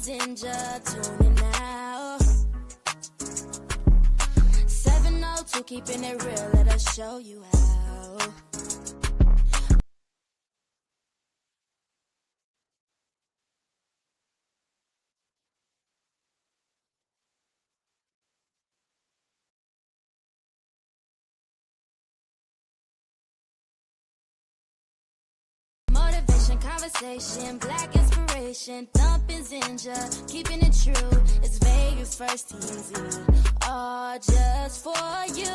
Zinja, tuning out. 702, keeping it real, let us show you how. Motivation, conversation, black inspiration, thumping Zinja, keeping it true. It's Vegas first TNZ, all just for you.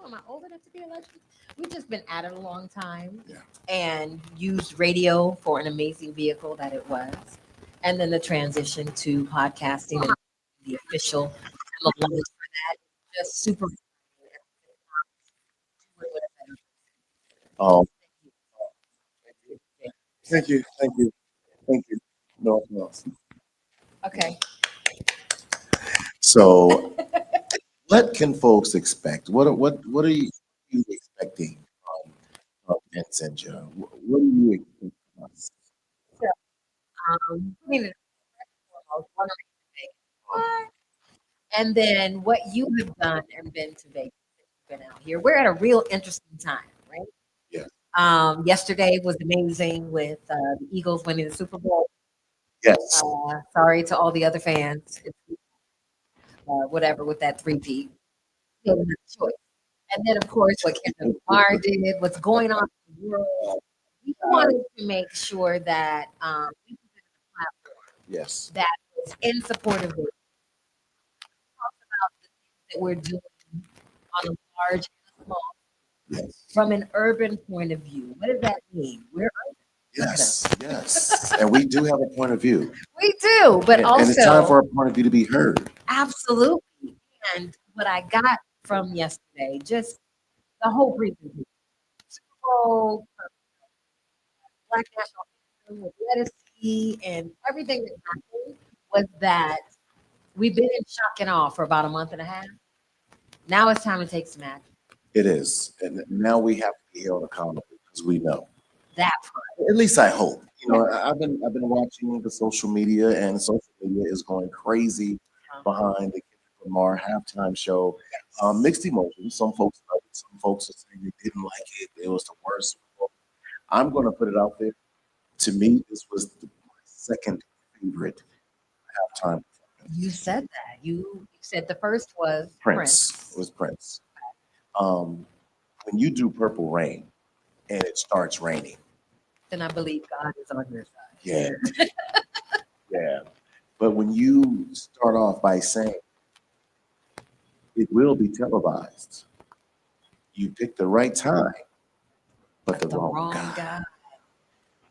Am I old enough to be a legend? We've just been at it a long time, Yeah. and used radio for an amazing vehicle that it was. And then the transition to podcasting and the official launch for that, just super. Oh, thank you, thank you, thank you. No. Okay. So, what can folks expect? What are you expecting from Zinja? What do you expect from us? So, I mean, foremost, want to make what? And then what you have done and been to Vegas, been out here. We're at a real interesting time, right? Yeah. Yesterday was amazing with the Eagles winning the Super Bowl. Yes. Sorry to all the other fans. Whatever with that three-peat. Still another choice. And then, of course, what Kendrick Lamar did, what's going on in the world. We wanted to make sure that we presented a platform Yes. that was in support of this. Talk about the things that we're doing on a large and a small, Yes. from an urban point of view. What does that mean? We're urban. Yes. And we do have a point of view. We do, but also, and it's time for our point of view to be heard. absolutely. And what I got from yesterday, just the whole presentation, Super Bowl, Black National Anthem with Lettuce and everything that happened was that we've been in shock and awe for about a month and a half. Now it's time to take some action. It is, and now we have to be held accountable because we know. That part. At least I hope. I've been watching the social media, and social media is going crazy behind the Kendrick Lamar halftime show. Mixed emotions. Some folks loved it. Some folks are saying they didn't like it. It was the worst. I'm going to put it out there. To me, this was my second favorite halftime. You said that. You said the first was Prince. It was Prince. When you do Purple Rain and it starts raining, then I believe God is on your side. yeah, yeah. But when you start off by saying it will be televised, you picked the right time, but the wrong guy.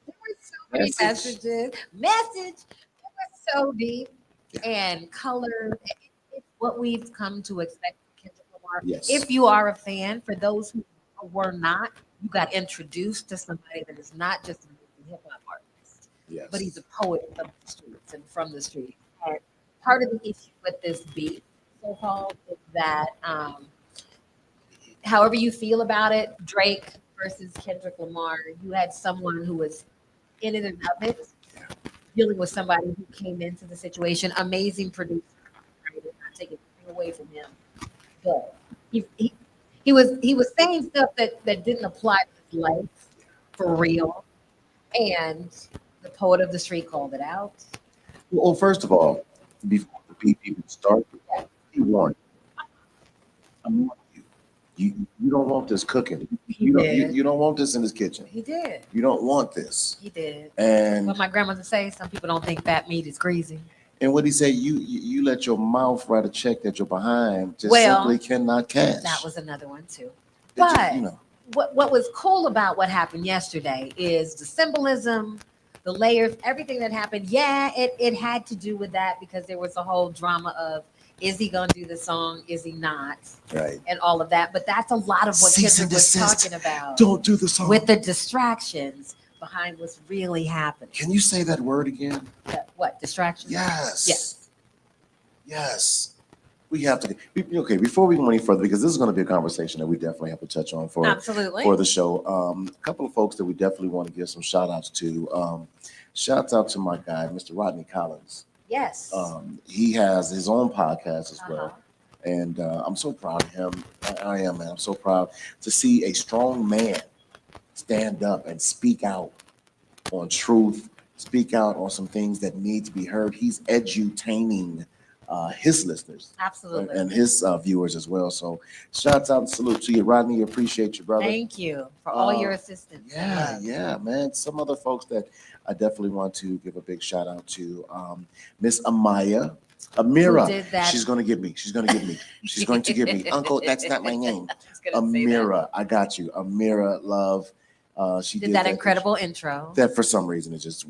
There were so many messages. It was so deep and colored. It's what we've come to expect from Kendrick Lamar. Yes. If you are a fan, for those who were not, you got introduced to somebody that is not just a hip hop artist, Yes. but he's a poet of the streets and from the streets. And part of the issue with this beat, so called, is that however you feel about it, Drake versus Kendrick Lamar, you had someone who was in it and of it, dealing with somebody who came into the situation. Amazing producer, right? Not taking anything away from him, but he was saying stuff that didn't apply to his life for real, and the poet of the street called it out. Well, first of all, before the beat even started, he warned, I'm warning you. You don't want this cooking. He did. You don't want this in this kitchen. He did. You don't want this. He did. And What my grandmother say, some people don't think fat meat is greasy. and what he said, you let your mouth write a check that your behind just Well, simply cannot cash. That was another one too. It But just, you know, what was cool about what happened yesterday is the symbolism, the layers, everything that happened. Yeah, it had to do with that because there was a whole drama of, is he gonna do the song? Is he not? right. And all of that. But that's a lot of what Cease and Kendrick was desist. talking about. Don't do the song. With the distractions behind what's really happening. Can you say that word again? What distractions? Yes. Yes. Yes. We have to. Okay, before we go any further, because this is going to be a conversation that we definitely have to touch on for Absolutely. the show. A couple of folks that we definitely want to give some shout outs to. Shouts out to my guy, Mr. Rodney Collins. Yes. He has his own podcast as well. Uh-huh. And I'm so proud of him. I am, man. I'm so proud to see a strong man stand up and speak out on truth, speak out on some things that need to be heard. He's edutaining his listeners Absolutely. and his viewers as well. So shouts out and salute to you, Rodney. Appreciate you, brother. Thank you for all your assistance. Yeah, man. Some other folks that I definitely want to give a big shout out to. Miss Amira. Who did that? She's going to get me. She's going to get me. She's going to get me. Uncle, that's not my name. Amira, I got you. Amira Love. She did that incredible intro. That for some reason it just,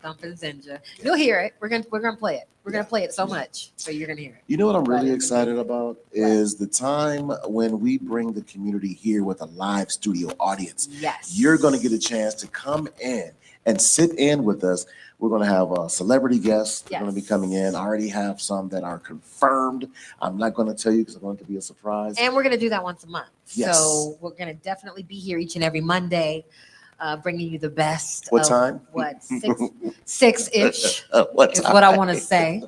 Thumping Zinja. You'll hear it. We're gonna play it. We're gonna play it so much, so you're gonna hear it. You know what I'm really excited about is the time when we bring the community here with a live studio audience. Yes. You're going to get a chance to come in and sit in with us. We're going to have celebrity guests. They're going to be coming in. I already have some that are confirmed. I'm not going to tell you because I want it to be a surprise. And we're going to do that once a month. Yes. So we're going to definitely be here each and every Monday, bringing you the best. What time? What, 6-ish What is time? what I want to say.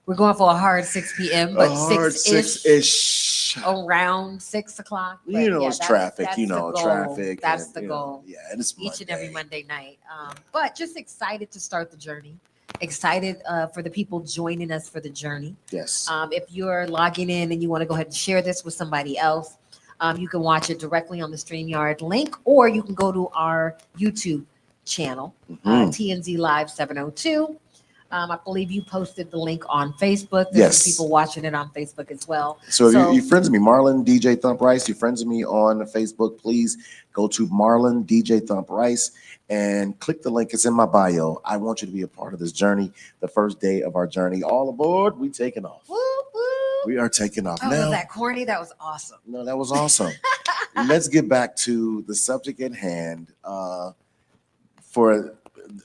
We're going for a hard 6 p.m., but A hard 6-ish. Around 6 o'clock. But You know, yeah, it's that's- traffic. that's You the know, goal. traffic. That's and, the you know, goal. Yeah, and it's Each and every Monday. Monday night. But just excited to start the journey. Excited for the people joining us for the journey. Yes. If you're logging in and you want to go ahead and share this with somebody else, you can watch it directly on the StreamYard link, or you can go to our YouTube channel, TNZLive702. I believe you posted the link on Facebook. There's some people watching it on Facebook as well. So if you're friends with me, Marlon DJ Thump Rice, you're friends with me on Facebook, please go to Marlon DJ Thump Rice and click the link. It's in my bio. I want you to be a part of this journey, the first day of our journey. All aboard, we taking off. Woo, woo. We are taking off Oh, now. was that corny? That was awesome. No, that was awesome. Let's get back to the subject at hand for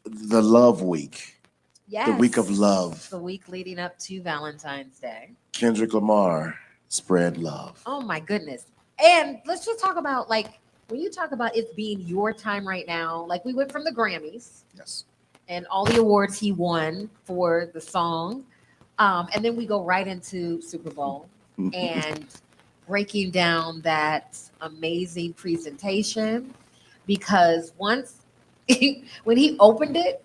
the Love Week. Yes. The week of love. The week leading up to Valentine's Day. Kendrick Lamar, Spread Love. Oh my goodness. And let's just talk about, like, when you talk about it being your time right now, like we went from the Grammys. Yes. And all the awards he won for the song. And then we go right into Super Bowl and breaking down that amazing presentation, because once when he opened it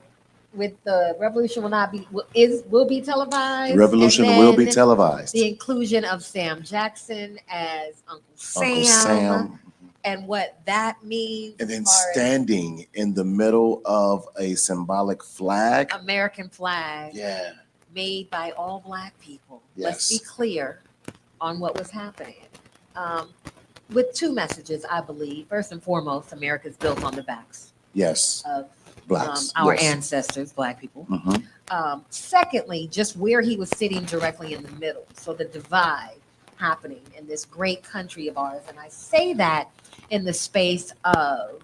with the Revolution will be televised. Revolution will be televised. The inclusion of Sam Jackson as Uncle Uncle Sam. And what that means. And then standing in the middle of a symbolic flag. American flag. Yeah. Made by all Black people. Yes. Let's be clear on what was happening. With two messages, I believe. First and foremost, America is built on the backs of Blacks. our ancestors, Black people. Secondly, just where he was sitting directly in the middle. So the divide happening in this great country of ours. And I say that in the space of,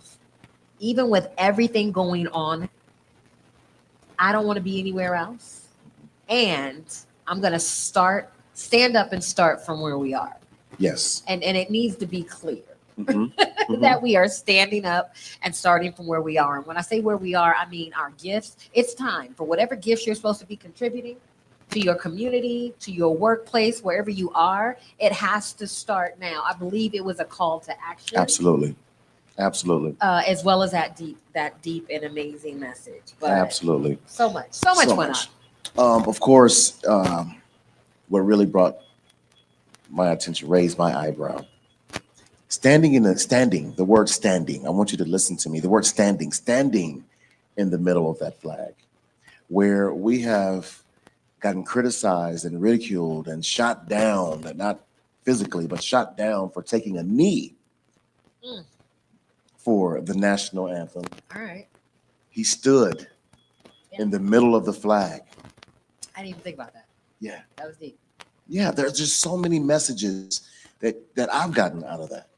even with everything going on, I don't want to be anywhere else. And I'm going to stand up and start from where we are. Yes. And it needs to be clear that we are standing up and starting from where we are. And when I say where we are, I mean our gifts. It's time for whatever gifts you're supposed to be contributing to your community, to your workplace, wherever you are. It has to start now. I believe it was a call to action. Absolutely. As well as that deep and amazing message. But absolutely. So much went on. Of course, what really brought my attention, raised my eyebrow, the word standing. I want you to listen to me. The word standing in the middle of that flag, where we have gotten criticized and ridiculed and shot down, not physically, but shot down for taking a knee Mm. for the national anthem. All right. He stood in the middle of the flag. I didn't even think about that. Yeah. That was deep. Yeah, there's just so many messages that I've gotten out of that.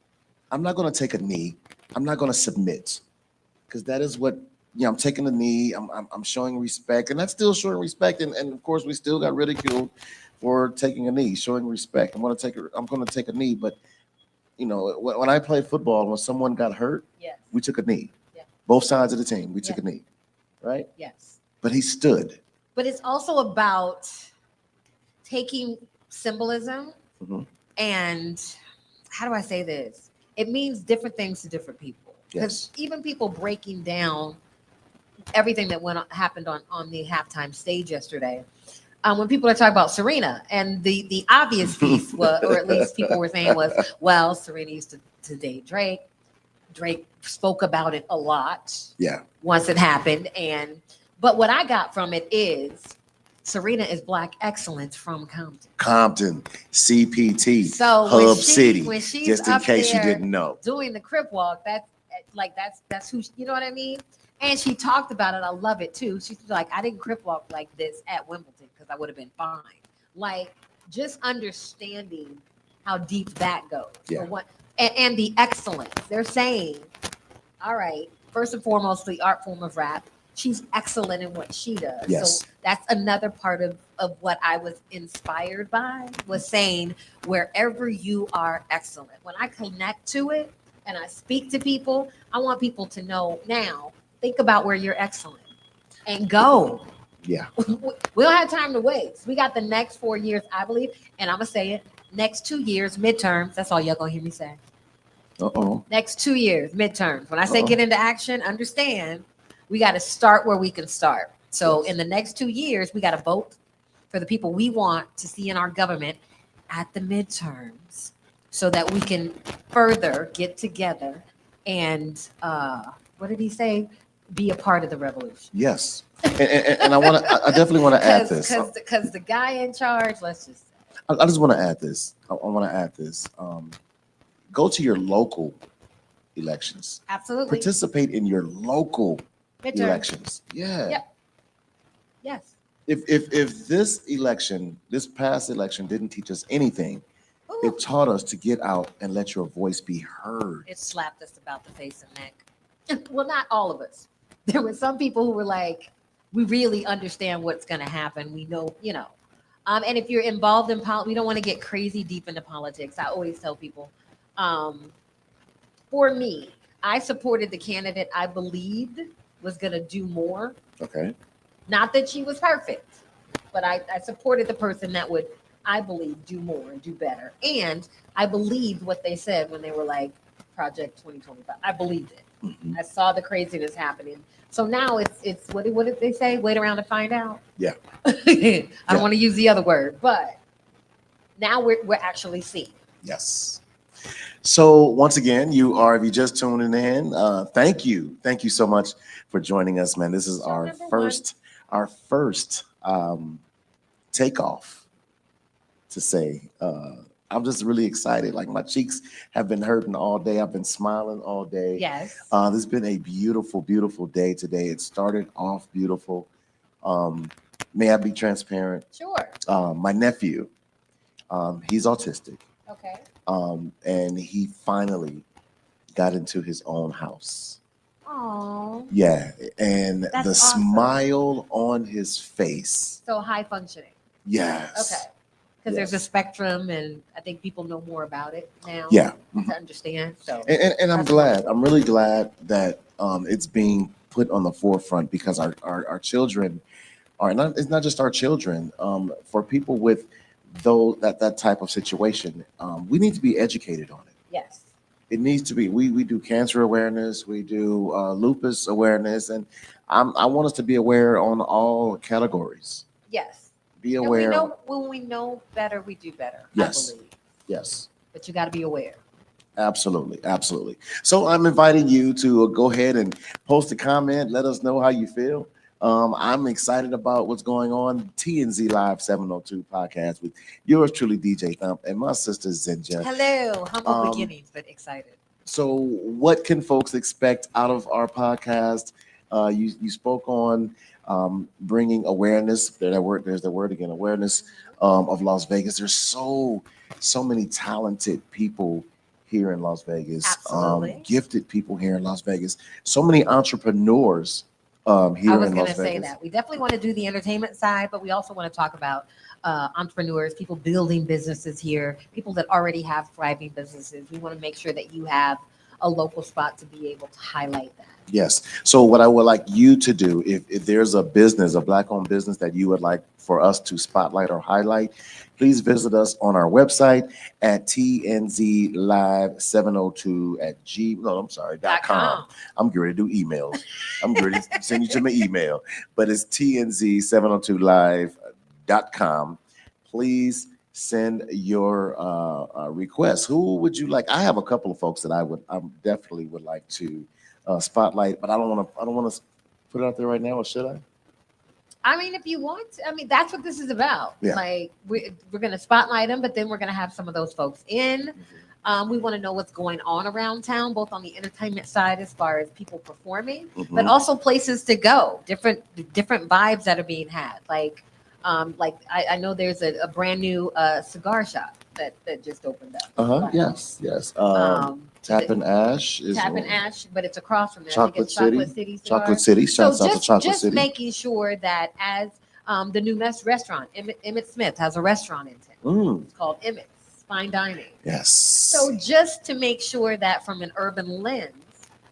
I'm not going to take a knee. I'm not going to submit, because that is what, I'm taking a knee. I'm showing respect, and that's still showing respect. And of course, we still got ridiculed for taking a knee, showing respect. I'm going to take a knee. But when I played football, when someone got hurt, Yes. we took a knee. Yeah. Both sides of the team, we took a knee, right? Yes. But he stood. But it's also about taking symbolism Mhm. and, how do I say this? It means different things to different people. Because even people breaking down everything that happened on the halftime stage yesterday, when people are talking about Serena, and the obvious piece was, or at least people were saying was, well, Serena used to date Drake. Drake spoke about it a lot. Yeah. Once it happened, but what I got from it is Serena is Black excellence from Compton, CPT, so Hub City. When she's just in up case you there didn't know, doing the Crip Walk, that's who, you know what I mean? And she talked about it. I love it too. She's like, I didn't Crip Walk like this at Wimbledon because I would have been fine. Like, just understanding how deep that goes. Yeah. And the excellence. They're saying, all right, first and foremost, the art form of rap. She's excellent in what she does. Yes. So that's another part of what I was inspired by, was saying, wherever you are excellent. When I connect to it and I speak to people, I want people to know now, think about where you're excellent and go. Yeah. We don't have time to waste. We got the next 4 years, I believe, and I'm going to say it, next 2 years, midterms. That's all y'all going to hear me say. Uh-oh. Next 2 years, midterms. When I say get into action, understand we got to start where we can start. So in the next 2 years, we got to vote for the people we want to see in our government at the midterms, so that we can further get together and, what did he say? Be a part of the revolution. Yes. And I definitely want to add this. Because the guy in charge, let's just say. I just want to add this. I want to add this. Go to your local elections. Absolutely. Participate in your local elections. Yeah. Yep. Yes. If this past election didn't teach us anything, it taught us to get out and let your voice be heard. It slapped us about the face and neck. Well, not all of us. There were some people who were like, we really understand what's going to happen. We know, and if you're involved in politics, we don't want to get crazy deep into politics. I always tell people, for me, I supported the candidate I believed was going to do more. Okay. Not that she was perfect, but I supported the person that would, I believe, do more and do better. And I believed what they said when they were like, Project 2025. I believed it. Mm-hmm. I saw the craziness happening. So now it's what did they say? Wait around to find out. Yeah. I don't want to use the other word, but now we're actually seeing. Yes. So once again, if you just tuning in, thank you so much for joining us, man. This is our first takeoff to say. I'm just really excited. Like, my cheeks have been hurting all day. I've been smiling all day. Yes. This has been a beautiful, beautiful day today. It started off beautiful. May I be transparent? Sure. My nephew, he's autistic. Okay. And he finally got into his own house. Oh. Yeah. And That's the awesome. Smile on his face. So high functioning. Yes. Okay. Because there's a spectrum, and I think people know more about it now. Yeah. To understand. So. And I'm glad. I'm really glad that it's being put on the forefront, because our children are not. It's not just our children. For people with that type of situation, we need to be educated on it. Yes. It needs to be. We do cancer awareness. We do lupus awareness, and I want us to be aware on all categories. Yes. Be aware. And when we know better, we do better. Yes. I believe. Yes. But you got to be aware. Absolutely, absolutely. So I'm inviting you to go ahead and post a comment. Let us know how you feel. I'm excited about what's going on. TNZ Live 702 podcast with yours truly, DJ Thump, and my sister Zinja. Hello, humble Um, beginnings, but excited. So, what can folks expect out of our podcast? You spoke on bringing awareness. There's the word again, awareness of Las Vegas. There's so many talented people here in Las Vegas, Absolutely. gifted people here in Las Vegas. So many entrepreneurs here I was in going Las to say Vegas. that. We definitely want to do the entertainment side, but we also want to talk about entrepreneurs, people building businesses here, people that already have thriving businesses. We want to make sure that you have a local spot to be able to highlight that. Yes. So what I would like you to do, if there's a business, a black-owned business that you would like for us to spotlight or highlight, please visit us on our website at TNZLive702 at G. No, I'm sorry, .com. I'm getting ready to do emails. I'm getting ready to send you to my email, but it's TNZ702live.com. Please send your requests. Who would you like? I have a couple of folks that I definitely would like to spotlight, but I don't want to put it out there right now, or should I? I mean, if you want, I mean, that's what this is about. Yeah. Like we're going to spotlight them, but then we're going to have some of those folks in. We want to know what's going on around town, both on the entertainment side as far as people performing, but also places to go, different vibes that are being had. Like I know there's a brand new cigar shop that just opened up. Yes. Tap and Ash is Tap and Ash, but it's across from there. Chocolate City. Chocolate City. So Shouts out to Chocolate just City. making sure that as the new restaurant, Emmett Smith has a restaurant in town. It's called Emmett's Fine Dining. Yes. So just to make sure that from an urban lens,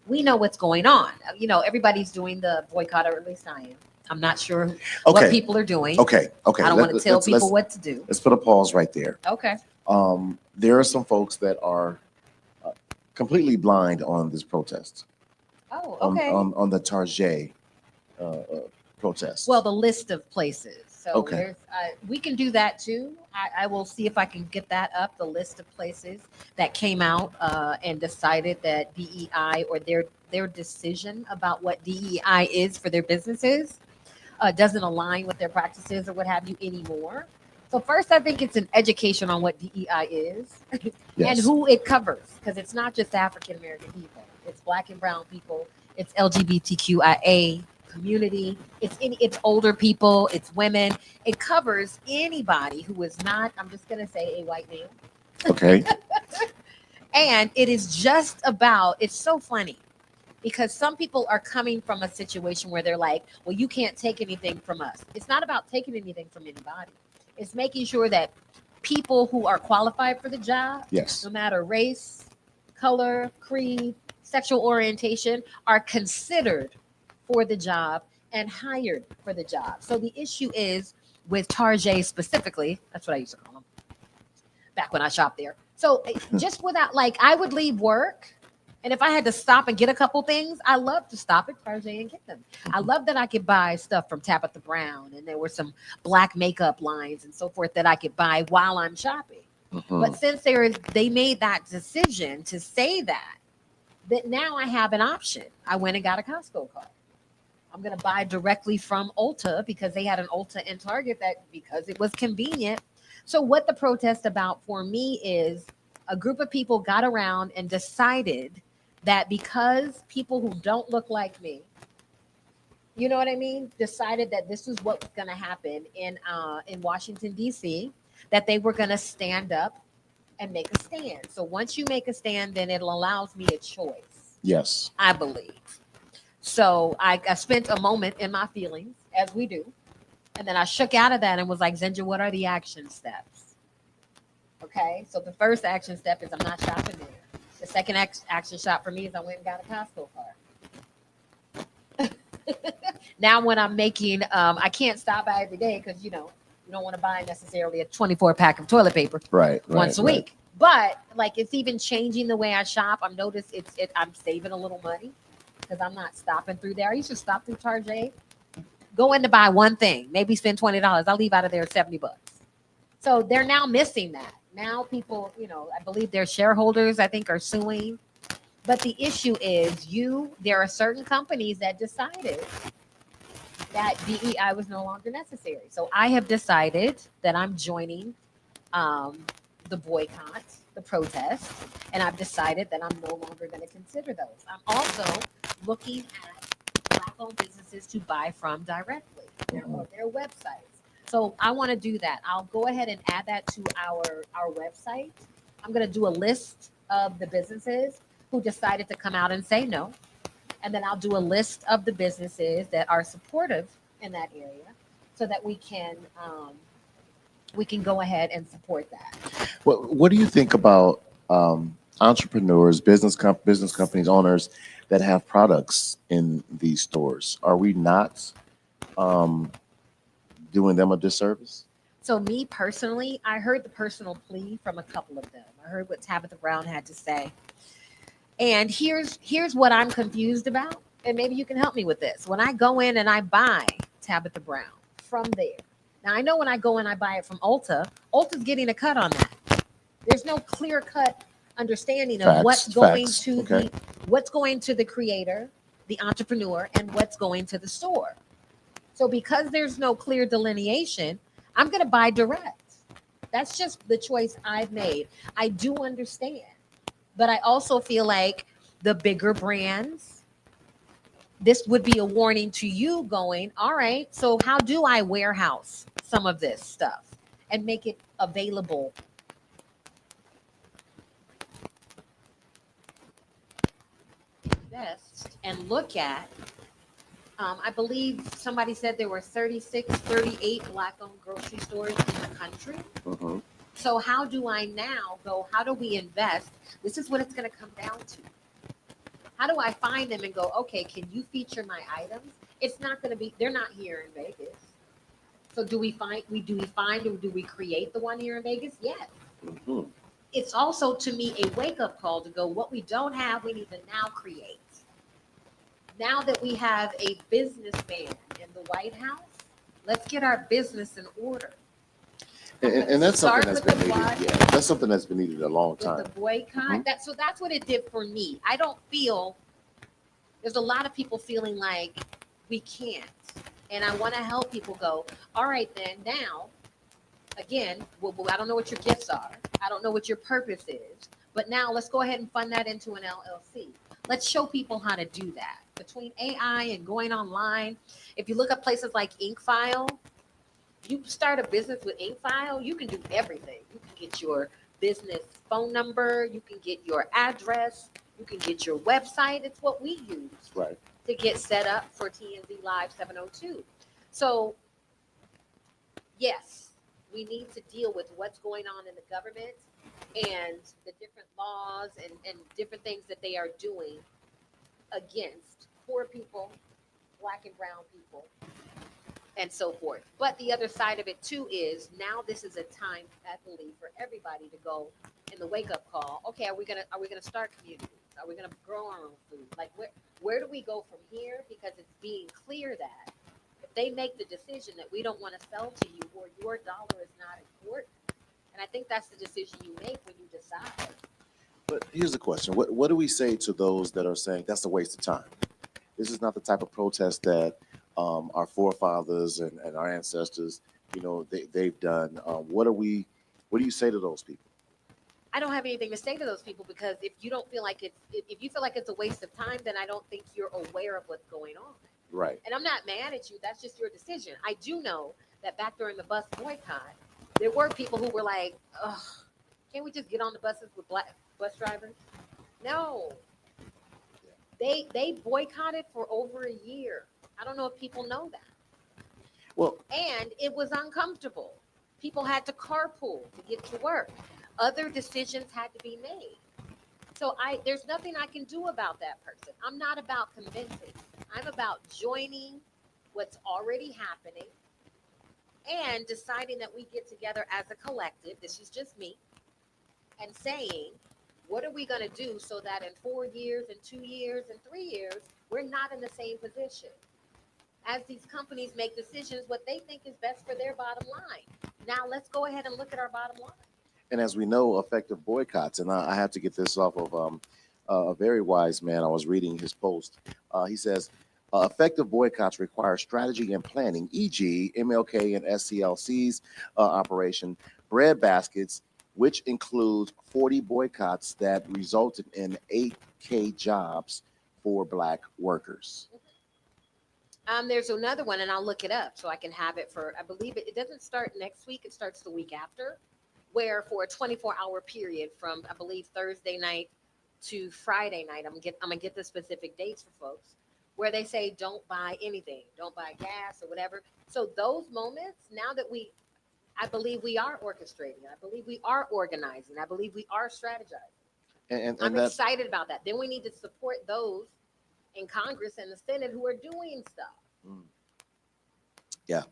we know what's going on. You know, everybody's doing the boycott, or at least I am. I'm not sure what people are doing. Okay. I don't want to tell people what to do. Let's put a pause right there. Okay. There are some folks that are completely blind on this protest. Oh, okay. On the Target protest. Well, the list of places. So Okay. We can do that too. I will see if I can get that up, the list of places that came out and decided that DEI, or their decision about what DEI is for their businesses doesn't align with their practices or what have you anymore. So first, I think it's an education on what DEI is and who it covers, because it's not just African American people. It's Black and brown people. It's LGBTQIA community. It's older people. It's women. It covers anybody who is not, I'm just going to say, a white man. Okay. And it is just about, it's so funny because some people are coming from a situation where they're like, well, you can't take anything from us. It's not about taking anything from anybody. It's making sure that people who are qualified for the job, Yes. no matter race, color, creed, sexual orientation, are considered for the job and hired for the job. So the issue is with Target specifically, that's what I used to call them back when I shopped there. So just without, like, I would leave work, and if I had to stop and get a couple things, I love to stop at Target and get them. I love that I could buy stuff from Tabitha Brown, and there were some black makeup lines and so forth that I could buy while I'm shopping. But since they made that decision to say that now I have an option. I went and got a Costco card. I'm going to buy directly from Ulta because they had an Ulta in Target because it was convenient. So what the protest about for me is a group of people got around and decided that because people who don't look like me, you know what I mean, decided that this is what was going to happen in Washington, D.C., that they were going to stand up and make a stand. So once you make a stand, then it allows me a choice. Yes. I believe. So I spent a moment in my feelings, as we do. And then I shook out of that and was like, Zinja, what are the action steps? Okay. So the first action step is I'm not shopping there. The second action shot for me is I went and got a Costco card. Now when I'm making, I can't stop by every day because, you don't want to buy necessarily a 24 pack of toilet paper once a week. But like, it's even changing the way I shop. I've noticed I'm saving a little money because I'm not stopping through there. I used to stop through Target, go in to buy one thing, maybe spend $20. I'll leave out of there $70. So they're now missing that. Now people, I believe their shareholders, I think, are suing. But the issue is there are certain companies that decided that DEI was no longer necessary. So I have decided that I'm joining um, the boycott, the protest, and I've decided that I'm no longer going to consider those. I'm also looking at Black-owned businesses to buy from directly, their websites. So I want to do that. I'll go ahead and add that to our website. I'm going to do a list of the businesses who decided to come out and say no, and then I'll do a list of the businesses that are supportive in that area, so that we can go ahead and support that. What do you think about entrepreneurs, business companies, owners that have products in these stores? Are we not um, doing them a disservice? So me personally, I heard the personal plea from a couple of them. I heard what Tabitha Brown had to say. And here's what I'm confused about, and maybe you can help me with this. When I go in and I buy Tabitha Brown from there, now I know when I go and I buy it from Ulta, Ulta's getting a cut on that. There's no clear cut understanding of Facts. Okay. what's going to the creator, the entrepreneur, and what's going to the store. So because there's no clear delineation, I'm going to buy direct. That's just the choice I've made. I do understand, but I also feel like the bigger brands, this would be a warning to you going, all right, so how do I warehouse some of this stuff and make it available? Invest and look at, I believe somebody said there were 36, 38 Black-owned grocery stores in the country. Hmm. So how do I now go, how do we invest? This is what it's going to come down to. How do I find them and go, okay, can you feature my items? It's not going to be, they're not here in Vegas. So do we find or do we create the one here in Vegas? Yes. Hmm. It's also to me a wake-up call to go, what we don't have, we need to now create. Now that we have a businessman in the White House, let's get our business in order. And that's something Start that's with been the needed. why. Yeah, that's something that's been needed a long With time. the boycott. Mhm. That's what it did for me. I don't feel there's a lot of people feeling like we can't. And I want to help people go, all right, then now, again, well, I don't know what your gifts are. I don't know what your purpose is. But now let's go ahead and fund that into an LLC. Let's show people how to do that. Between AI and going online, if you look up places like InkFile, you start a business with InkFile, you can do everything. You can get your business phone number, you can get your address, you can get your website. It's what we use Right. to get set up for TNZ Live 702. So, yes, we need to deal with what's going on in the government and the different laws and different things that they are doing against poor people, Black and brown people, and so forth. But the other side of it too is now this is a time, I believe, for everybody to go in the wake up call. Okay, are we gonna start communities? Are we gonna grow our own food? Like where do we go from here? Because it's being clear that if they make the decision that we don't want to sell to you or your dollar is not important, and I think that's the decision you make when you decide. But here's the question: What do we say to those that are saying that's a waste of time? This is not the type of protest that our forefathers and our ancestors, they've done. What do you say to those people? I don't have anything to say to those people because if you don't feel like if you feel like it's a waste of time, then I don't think you're aware of what's going on. Right. And I'm not mad at you. That's just your decision. I do know that back during the bus boycott, there were people who were like, "Ugh, can't we just get on the buses with black bus drivers?" No, they boycotted for over a year. I don't know if people know that. Well, And it was uncomfortable. People had to carpool to get to work. Other decisions had to be made. So there's nothing I can do about that person. I'm not about convincing. I'm about joining what's already happening and deciding that we get together as a collective. This is just me, and saying, what are we going to do so that in 4 years, and 2 years, and 3 years, we're not in the same position? As these companies make decisions, what they think is best for their bottom line. Now let's go ahead and look at our bottom line. And as we know, effective boycotts, and I have to get this off of a very wise man. I was reading his post. He says, effective boycotts require strategy and planning, e.g., MLK and SCLC's operation, bread baskets, which includes 40 boycotts that resulted in 8K jobs for Black workers. There's another one, and I'll look it up so I can have it for. I believe it doesn't start next week; it starts the week after. Where for a 24-hour period from I believe Thursday night to Friday night, I'm gonna get the specific dates for folks. Where they say don't buy anything, don't buy gas or whatever. So those moments, now that I believe we are orchestrating. I believe we are organizing. I believe we are strategizing. And I'm that, excited about that. Then we need to support those in Congress and the Senate who are doing stuff. mm, yeah.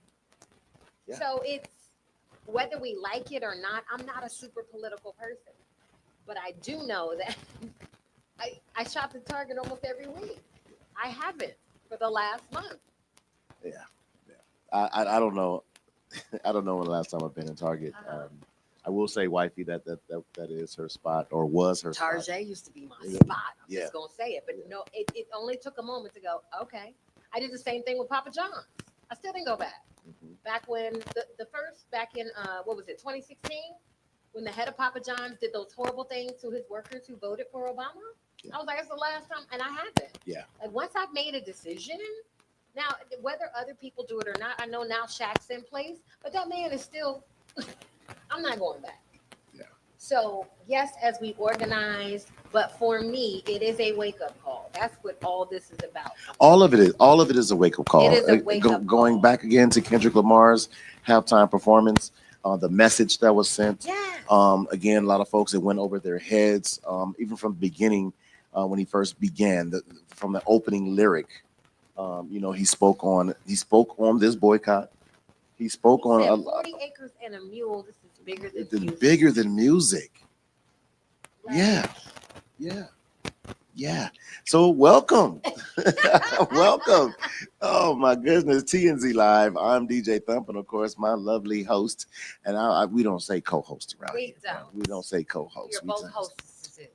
Yeah. So it's whether we like it or not. I'm not a super political person, but I do know that I shop at Target almost every week. I haven't for the last month. Yeah. Yeah. I don't know. I don't know when the last time I've been in Target. Uh-huh. I will say, wifey, that is her spot or was her spot. Target used to be my Yeah. spot. I'm Yeah. just gonna say it, but Yeah. no, it only took a moment to go. Okay, I did the same thing with Papa John's. I still didn't go back. Mhm. Back when the first back in what was it 2016 when the head of Papa John's did those horrible things to his workers who voted for Obama. Yeah. I was like, that's the last time, and I haven't. Yeah. Like once I've made a decision, now whether other people do it or not, I know now Shaq's in place, but that man is still. I'm not going back. Yeah. So yes, as we organize, but for me, it is a wake up call. That's what all this is about. All of it is a wake up call. It is a wake-up Going call. back again to Kendrick Lamar's halftime performance, the message that was sent. Yes. Again, a lot of folks that went over their heads, even from the beginning when he first began, from the opening lyric. He spoke on this boycott. He spoke He on said 40 acres and a mule. This is bigger than music. bigger than music. Like, Yeah, yeah, yeah. So welcome, welcome. Oh my goodness, TNZ Live. I'm DJ Thump, and of course my lovely host. And we don't say co-host around We here. don't. We don't say co-host. You're We both just- hostesses.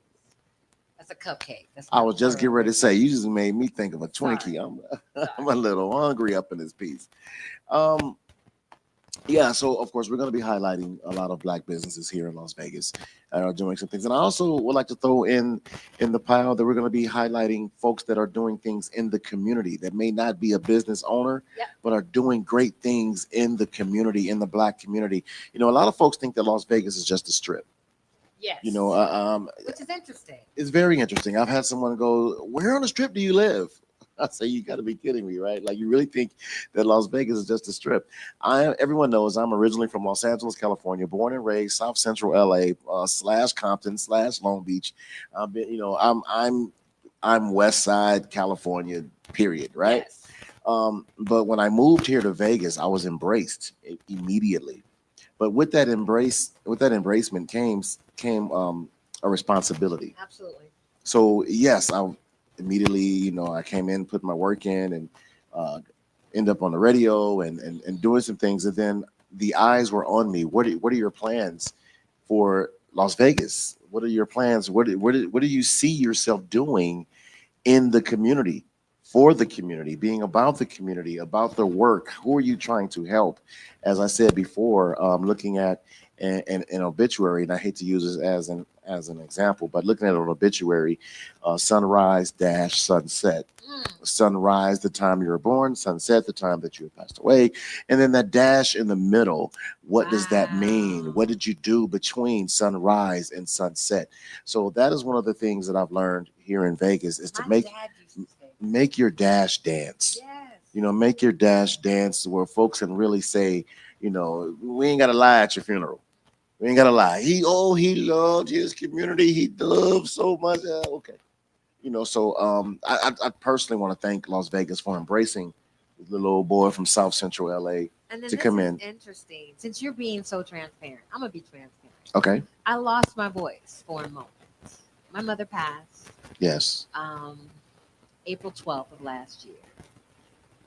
That's a cupcake. That's I not was just getting plural. ready to say, you just made me think of a Sorry. Twinkie. I'm Sorry. a little hungry up in this piece. Yeah, so of course we're going to be highlighting a lot of Black businesses here in Las Vegas that are doing some things, and I also would like to throw in the pile that we're going to be highlighting folks that are doing things in the community that may not be a business owner, Yep. but are doing great things in the community, in the Black community. A lot of folks think that Las Vegas is just a strip. Yes. Which is interesting. It's very interesting. I've had someone go, "Where on the strip do you live?" I say, "You got to be kidding me, right? Like you really think that Las Vegas is just a strip?" Everyone knows I'm originally from Los Angeles, California, born and raised South Central LA / Compton / Long Beach. I've been, I'm West Side California, period, right? Yes. But when I moved here to Vegas, I was embraced immediately. But with that embracement came a responsibility. Absolutely. So yes, I immediately, I came in, put my work in, and end up on the radio and doing some things. And then the eyes were on me. What are your plans for Las Vegas? What are your plans? What do you see yourself doing in the community, for the community, being about the community, about the work? Who are you trying to help? As I said before, looking at an obituary, and I hate to use this as an example, but looking at an obituary, sunrise dash sunset. Sunrise, the time you were born; sunset, the time that you passed away. And then that dash in the middle, what does that mean? Wow. What did you do between sunrise and sunset? So that is one of the things that I've learned here in Vegas is to My make dad used to say, make your dash dance. yes. Make your dash dance where folks can really say, we ain't got to lie at your funeral. We ain't got to lie. He loved his community. He loved so much. Okay. So I personally want to thank Las Vegas for embracing the little old boy from South Central LA And then to this come is in. interesting. Since you're being so transparent, I'm gonna be transparent. Okay. I lost my voice for a moment. My mother passed Yes. April 12th of last year.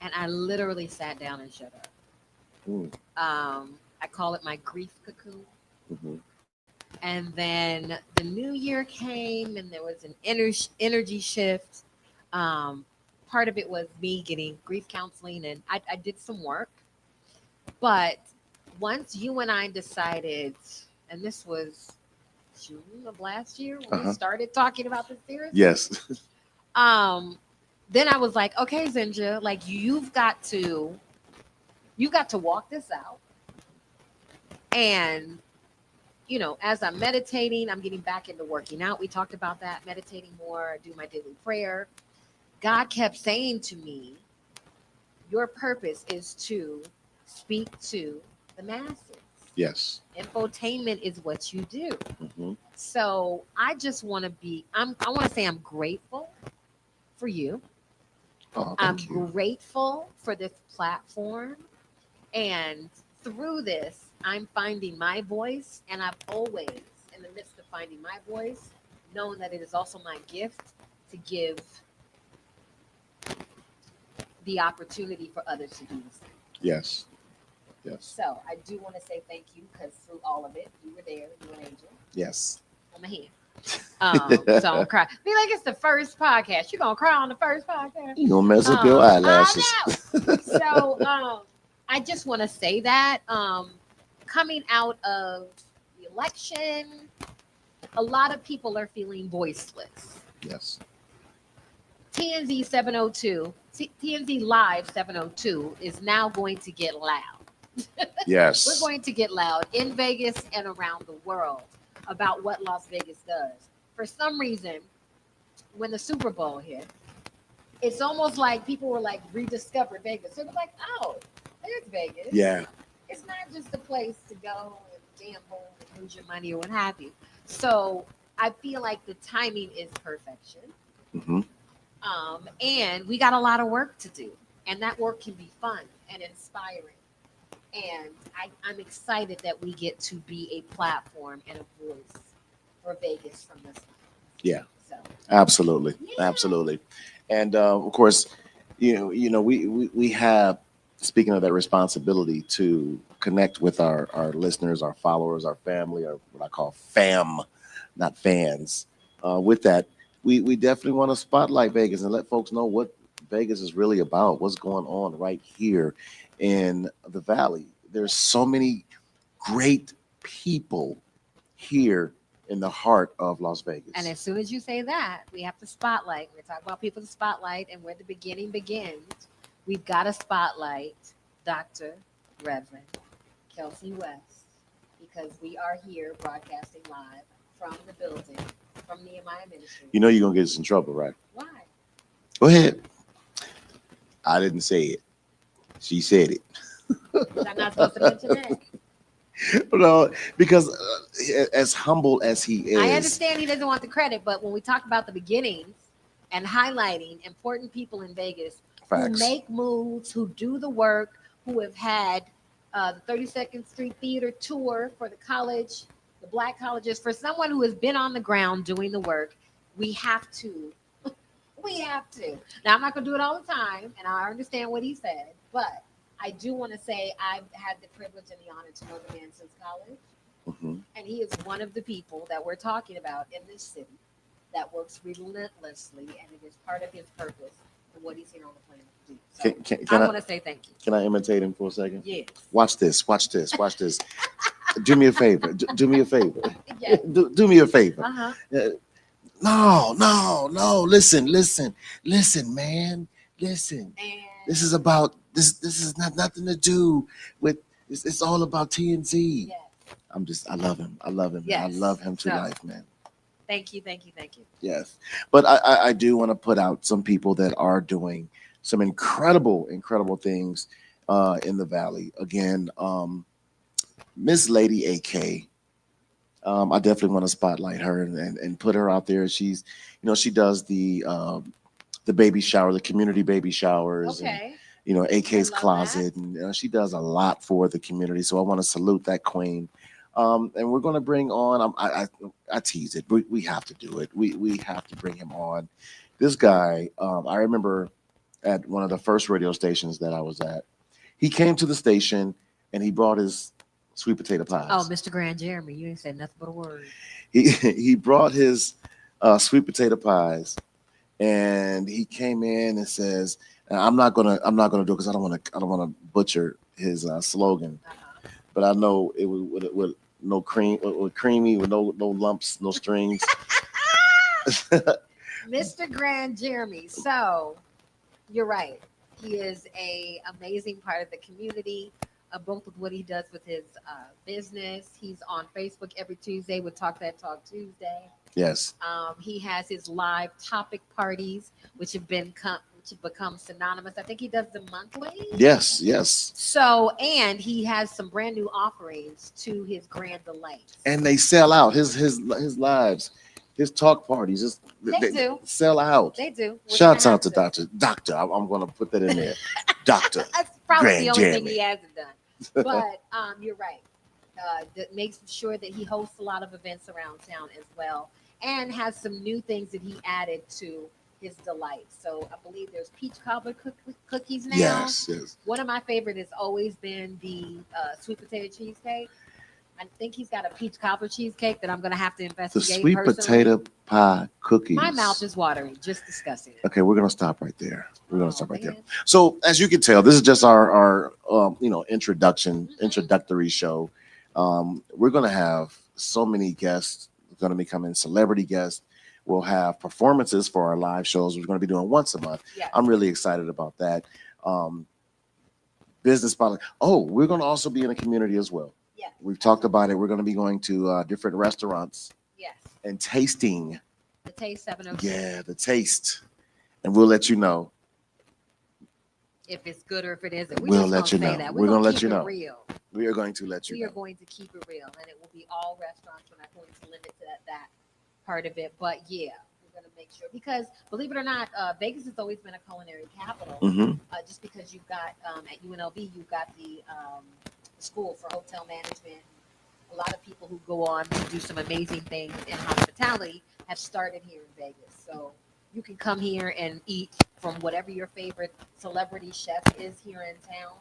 And I literally sat down and shut up. Mm, I call it my grief cocoon. mhm. And then the new year came, and there was an energy shift. Um, Part of it was me getting grief counseling, and I did some work. But once you and I decided, and this was June of last year when we Uh-huh. started talking about this seriously, Yes. um, then I was like, okay, Zinja, like you've got to walk this out. And as I'm meditating, I'm getting back into working out. We talked about that, meditating more, I do my daily prayer. God kept saying to me, your purpose is to speak to the masses. Yes. Infotainment is what you do. Hmm. So I just want to I want to say I'm grateful for you. Oh, I'm thank you. grateful for this platform. And through this, I'm finding my voice. And I've always, in the midst of finding my voice, known that it is also my gift to give the opportunity for others to do the same. Yes. Yes. So I do want to say thank you because through all of it, you were there, you and Angel Yes. on my hand. So I'm crying. Be like it's the first podcast. You gonna cry on the first podcast? You gonna mess up your eyelashes. I know. So I just want to say that coming out of the election, a lot of people are feeling voiceless. Yes. TNZ 702, TNZ Live 702 is now going to get loud. Yes. We're going to get loud in Vegas and around the world about what Las Vegas does. For some reason, when the Super Bowl hit, it's almost like people were like rediscovered Vegas. So they're like, oh, there's Vegas. Yeah. It's not just a place to go and gamble and lose your money or what have you. So I feel like the timing is perfection. Hmm. And we got a lot of work to do. And that work can be fun and inspiring. And I'm excited that we get to be a platform and a voice for Vegas from this time. Yeah. So, Absolutely. yeah. Absolutely. And of course, we have, speaking of that responsibility to connect with our listeners, our followers, our family, or what I call fam, not fans. With that, we definitely want to spotlight Vegas and let folks know what Vegas is really about, what's going on right here in the Valley. There's so many great people here in the heart of Las Vegas. And as soon as you say that, we have to spotlight. We talk about people to spotlight and where the beginning begins. We've got to spotlight Dr. Reverend Kelsey West because we are here broadcasting live from the building from Nehemiah Ministries. You know you're gonna get us in trouble, right? Why? Go ahead. I didn't say it. She said it. I'm not supposed to mention that. No, because as humble as he is, I understand he doesn't want the credit, but when we talk about the beginnings and highlighting important people in Vegas Facts. who make moves, who do the work, who have had the 32nd Street Theater tour for the college, the black colleges, for someone who has been on the ground doing the work, we have to. We have to. Now, I'm not going to do it all the time, and I understand what he said, but I do want to say I've had the privilege and the honor to know the man since college. Mhm. And he is one of the people that we're talking about in this city that works relentlessly, and it is part of his purpose and what he's here on the planet to do. So Can I I want to say thank you. can I imitate him for a second? Yes. Watch this. Watch this. Watch this. Do me a favor. Do me a favor. Yes. Do me a favor. Uh-huh. No. Listen, man. Listen. And This is about this. This is nothing to do with. It's all about TNZ. yes. I love him. I love him. Yes. I love him to So- life, man. Thank you. Yes, but I do want to put out some people that are doing some incredible things in the Valley. Again, Miss Lady AK. I definitely want to spotlight her and put her out there. She's, she does the baby shower, the community baby showers, and Okay. AK's I love closet, and she does a lot for the community. So I want to salute that queen. And we're going to bring on. I tease it. We have to do it. We have to bring him on. This guy, I remember at one of the first radio stations that I was at. He came to the station and he brought his sweet potato pies. Oh, Mr. Grand Jeremy, you ain't said nothing but a word. He brought his sweet potato pies, and he came in and says, and I'm not gonna do it because I don't want to butcher his slogan, Uh-huh. but I know it was with no cream, with creamy, with no lumps, no strings. Mr. Grand Jeremy. So you're right. He is a amazing part of the community, both with what he does with his business. He's on Facebook every Tuesday with Talk That Talk Tuesday. Yes. He has his live topic parties, which have become synonymous. I think he does them monthly. Yes. Yes. So, and he has some brand new offerings to his Grand Delights. And they sell out. His lives, his talk parties, They do. sell out. They do. Shouts out to Doctor. I'm going to put that in there. Doctor. That's probably Grand the only Jeremy. thing he hasn't done. But you're right. That makes sure that he hosts a lot of events around town as well, and has some new things that he added to his delight. So I believe there's peach cobbler cookies now. Yes. Yes. One of my favorite has always been the sweet potato cheesecake. I think he's got a peach cobbler cheesecake that I'm going to have to The investigate. sweet personally. potato pie cookies. My mouth is watering just discussing it. Okay, we're gonna stop right there. We're gonna stop right there. Man. So, as you can tell, this is just our introductory show. We're gonna have so many guests going to be coming, celebrity guests. We'll have performances for our live shows. We're going to be doing once a month. Yes. I'm really excited about that. Business policy. Oh, we're going to also be in a community as well. Yes. We've talked about it. We're going to be going to different restaurants Yes. and tasting. The Taste 702. Yeah, the taste. And we'll let you know. If it's good or if it isn't. We'll let you know. We're going to let you know. Real. We are going to let you We know. are going to keep it real. And it will be all restaurants. We're not going to limit to that part of it. But yeah, we're going to make sure. Because believe it or not, Vegas has always been a culinary capital. Mm-hmm. Just because you've got, at UNLV, you've got the school for hotel management. A lot of people who go on to do some amazing things in hospitality have started here in Vegas. So you can come here and eat from whatever your favorite celebrity chef is here in town.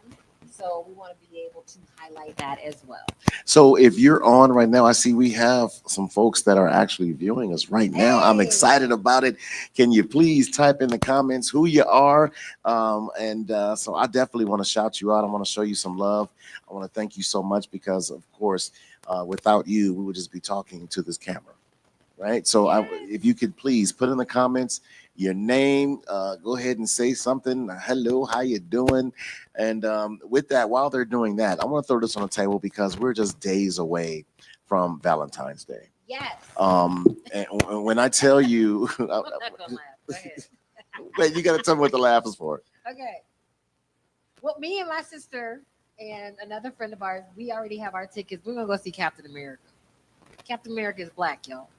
So we want to be able to highlight that as well. So if you're on right now, I see we have some folks that are actually viewing us right now. I'm Hey. excited about it. Can you please type in the comments who you are? So I definitely want to shout you out. I want to show you some love. I want to thank you so much because, of course, without you, we would just be talking to this camera, right? So if you could please put in the comments your name, go ahead and say something. Hello, how you doing? And with that, while they're doing that, I want to throw this on the table because we're just days away from Valentine's Day. Yes. And when I tell you, I'm not gonna laugh. Go ahead. wait, you got to tell me what the laugh is for. Okay. Well, me and my sister and another friend of ours, we already have our tickets. We're gonna go see Captain America. Captain America is black, y'all.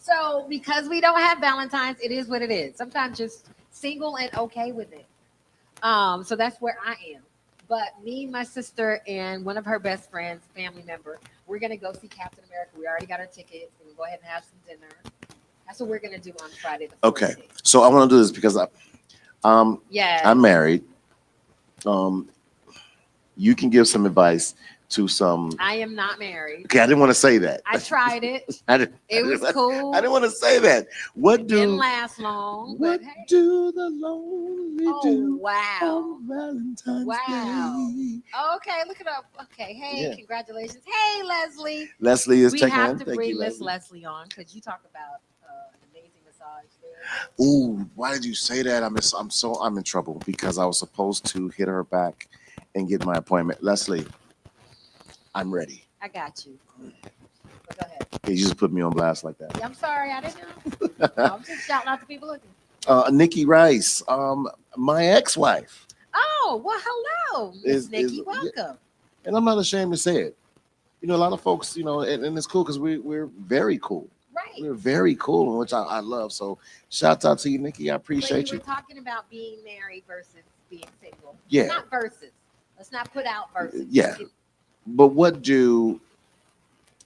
So because we don't have Valentine's, it is what it is. Sometimes just single and okay with it. So that's where I am. But me, my sister, and one of her best friends, family member, we're gonna go see Captain America. We already got our tickets. We're gonna go ahead and have some dinner. That's what we're gonna do on Friday the 14th. Okay, so I want to do this because I'm married. You can give some advice to some. I am not married. Okay, I didn't want to say that. I tried it. It was I cool. didn't want to say that. What Didn't do last long. what But hey. do the lonely Oh, do wow. on Valentine's Wow. Day? Okay, look it up. Okay, hey, Yeah. congratulations. Hey, Leslie. Leslie is We checking have in. to Thank bring you, Miss Leslie. Leslie on because you talk about an amazing massage there. Ooh, why did you say that? I'm in trouble because I was supposed to hit her back and get my appointment. Leslie, I'm ready. I got you. But go ahead. You just put me on blast like that. Yeah, I'm sorry, I didn't know. I'm just shouting out to people looking. Nikki Rice, my ex-wife, Oh, well, hello, Miss Nikki. yeah. Welcome. and I'm not ashamed to say it. You know, a lot of folks, and it's cool because we're very cool. Right. We're very cool, which I love. So, shouts out to you, Nikki. I But appreciate you you. were talking about being married versus being single. Yeah. Not versus. Let's not put out versus. Yeah. But what do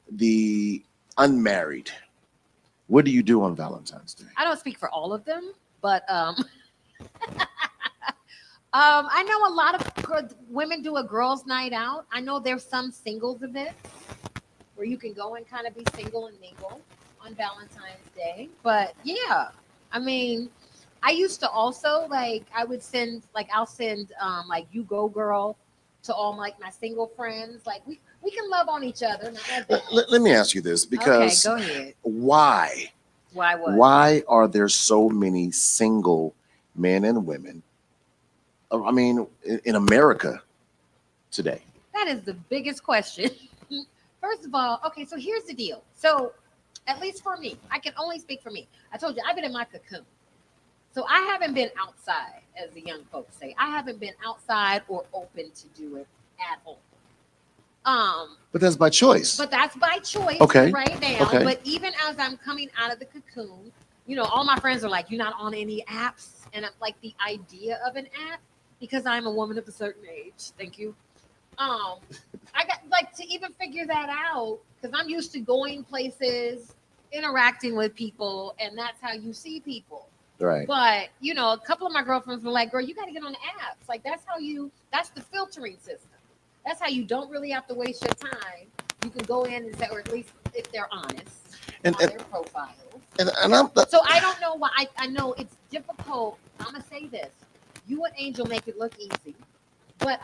the unmarried? What do you do on Valentine's Day? I don't speak for all of them, but I know a lot of women do a girls' night out. I know there's some singles events where you can go and kind of be single and mingle on Valentine's Day. But yeah, I mean, I used to also like I would send like I'll send like you go girl to all my single friends. Like we can love on each other. Not like Let me ask you this, okay, because go ahead. why? Why what? Why are there so many single men and women? I mean, in America today. That is the biggest question. First of all, okay, so here's the deal. So at least for me, I can only speak for me. I told you I've been in my cocoon. So I haven't been outside, as the young folks say. I haven't been outside or open to do it at all. But that's by choice. But that's by choice Okay. right now. Okay. But even as I'm coming out of the cocoon, all my friends are like, "You're not on any apps," and I'm like, the idea of an app, because I'm a woman of a certain age. Thank you. I got like to even figure that out because I'm used to going places, interacting with people, and that's how you see people. Right. But a couple of my girlfriends were like, "Girl, you got to get on the apps. Like that's the filtering system. That's how you don't really have to waste your time. You can go in and say, or at least if they're honest on their profiles." And So I don't know why. I know it's difficult. I'm gonna say this: you and Angel make it look easy, but